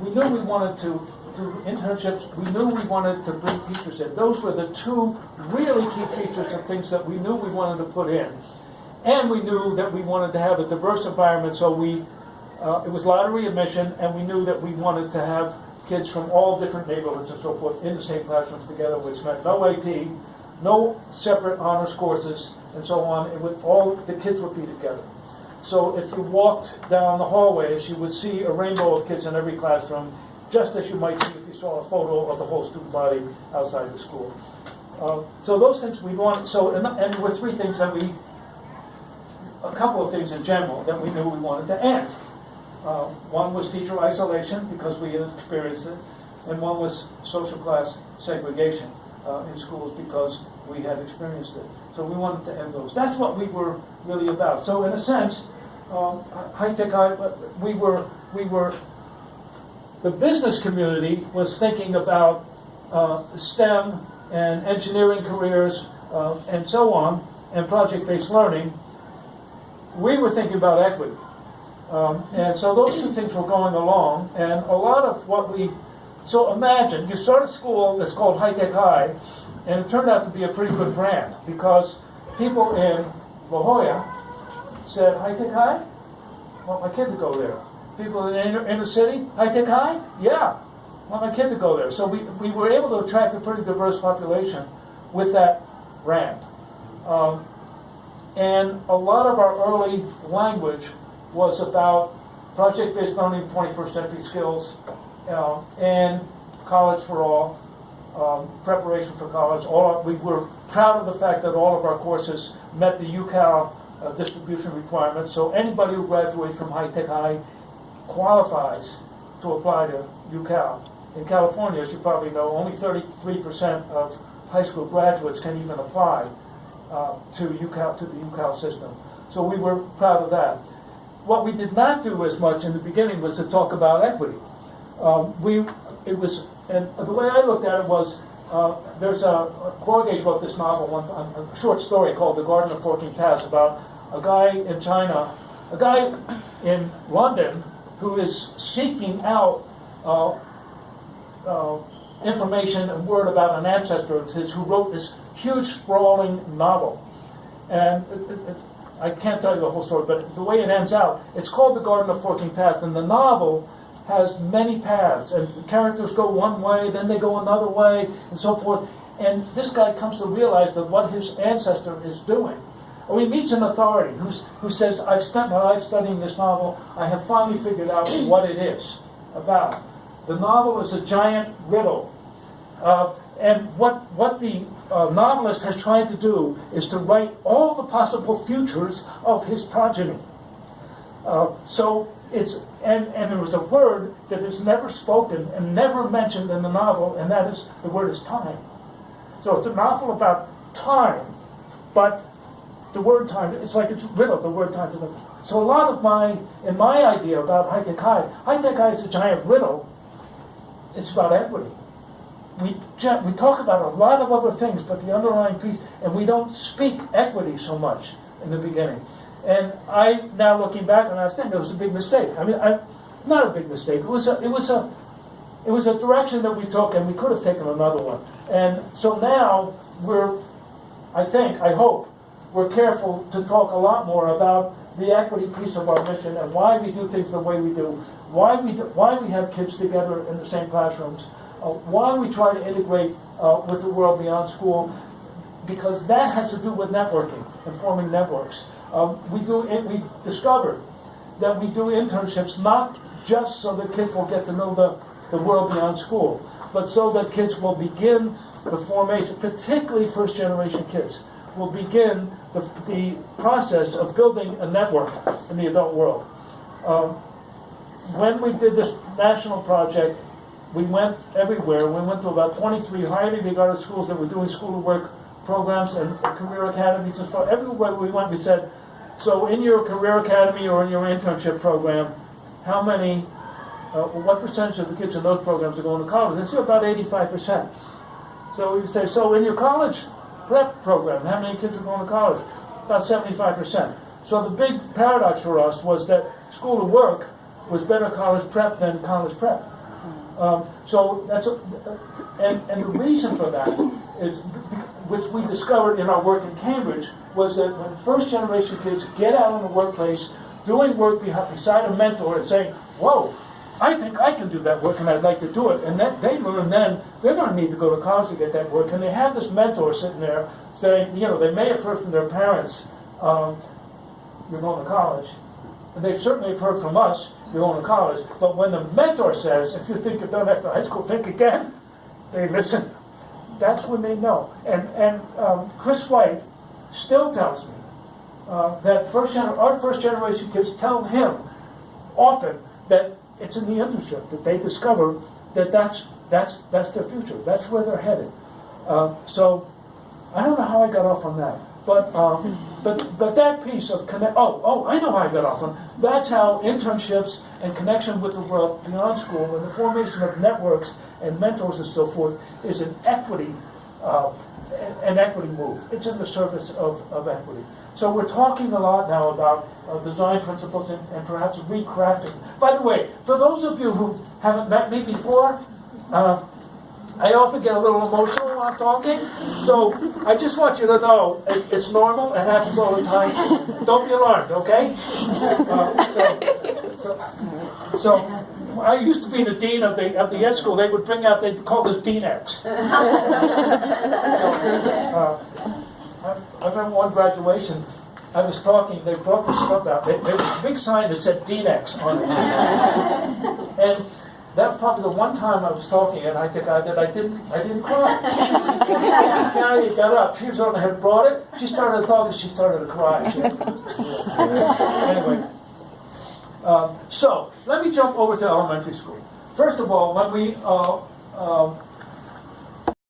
we knew we wanted to do internships. We knew we wanted to bring teachers in. Those were the two really key features of things that we knew we wanted to put in. And we knew that we wanted to have a diverse environment, so it was lottery admission, and we knew that we wanted to have kids from all different neighborhoods and so forth in the same classrooms together, which meant no AP, no separate honors courses, and so on. All the kids would be together. So if you walked down the hallways, you would see a rainbow of kids in every classroom, just as you might see if you saw a photo of the whole student body outside the school. So those things we wanted. So and there were three things that a couple of things in general that we knew we wanted to end. One was teacher isolation, because we had experienced it, and one was social class segregation in schools, because we had experienced it. So we wanted to end those. That's what we were really about. So in a sense, high-tech, the business community was thinking about STEM and engineering careers and so on, and project-based learning. We were thinking about equity. And so those two things were going along, and a lot of what so imagine, you start a school that's called High-Tech High, and it turned out to be a pretty good brand, because people in La Jolla said, High-Tech High? I want my kid to go there. People in the inner city, High-Tech High? Yeah, I want my kid to go there. So we were able to attract a pretty diverse population with that brand. And a lot of our early language was about project-based learning, 21st century skills, and college for all, preparation for college. We were proud of the fact that all of our courses met the UCal distribution requirements, so anybody who graduates from High-Tech High qualifies to apply to UCal. In California, as you probably know, only 33% of high school graduates can even apply to the UCal system. So we were proud of that. What we did not do as much in the beginning was to talk about equity. And the way I looked at it was, Borges wrote this novel, a short story called The Garden of Forking Paths, about a guy in China, a guy in London who is seeking out information and word about an ancestor of his who wrote this huge, sprawling novel. And I can't tell you the whole story, but the way it ends out, it's called The Garden of Forking Paths, and the novel has many paths, and the characters go one way, then they go another way, and so forth. And this guy comes to realize that what his ancestor is doing. Or he meets an authority who says, I've spent my life studying this novel, I have finally figured out what it is about. The novel is a giant riddle. And what the novelist has tried to do is to write all the possible futures of his progeny. And there was a word that is never spoken and never mentioned in the novel, and the word is time. So it's a novel about time, but the word time, it's like it's riddle, the word time. So a lot of in my idea about High-Tech High is a giant riddle. It's about equity. We talk about a lot of other things, but the underlying piece, and we don't speak equity so much in the beginning. And now looking back on that thing, it was a big mistake. I mean, not a big mistake. It was a direction that we took, and we could have taken another one. And so now I hope, we're careful to talk a lot more about the equity piece of our mission and why we do things the way we do, why we have kids together in the same classrooms, why we try to integrate with the world beyond school, because that has to do with networking and forming networks. We discovered that we do internships not just so that kids will get to know the world beyond school, but so that kids will begin the formation, particularly first-generation kids, will begin the process of building a network in the adult world. When we did this national project, we went everywhere. We went to about 23 highly regarded schools that were doing school to work programs and career academies and stuff. Everywhere we went, we said, so in your career academy or in your internship program, what percentage of the kids in those programs are going to college? They say about 85%. So we say, so in your college prep program, how many kids are going to college? About 75%. So the big paradox for us was that school to work was better college prep than college prep. So that's and the reason for that is, which we discovered in our work in Cambridge, was that when first generation kids get out in the workplace doing work beside a mentor and saying, whoa, I think I can do that work and I'd like to do it. And that they learn then they're going to need to go to college to get that work. And they have this mentor sitting there saying, they may have heard from their parents, you're going to college. And they've certainly heard from us, you're going to college. But when the mentor says, if you think you're done after high school, think again, they listen. That's when they know. And Chris White still tells me that our first generation kids tell him often that it's in the internship that they discover that that's their future. That's where they're headed. So I don't know how I got off on that, but that piece of connect. Oh, I know how I got off on. That's how internships and connection with the world beyond school and the formation of networks and mentors and so forth is an equity move. It's in the service of equity. So we're talking a lot now about design principles and perhaps recrafting. By the way, for those of you who haven't met me before, I often get a little emotional while I'm talking. So I just want you to know it's normal. It happens all the time. Don't be alarmed, okay? So I used to be the dean of the ed school. They would bring out, they'd call this Dean X. I remember one graduation, I was talking, they brought this stuff out. There was a big sign that said Dean X on it. And that was probably the one time I was talking, and I think I didn't cry. Carrie got up. She was on the head, brought it. She started talking. She started to cry. Anyway, so let me jump over to elementary school. First of all, when we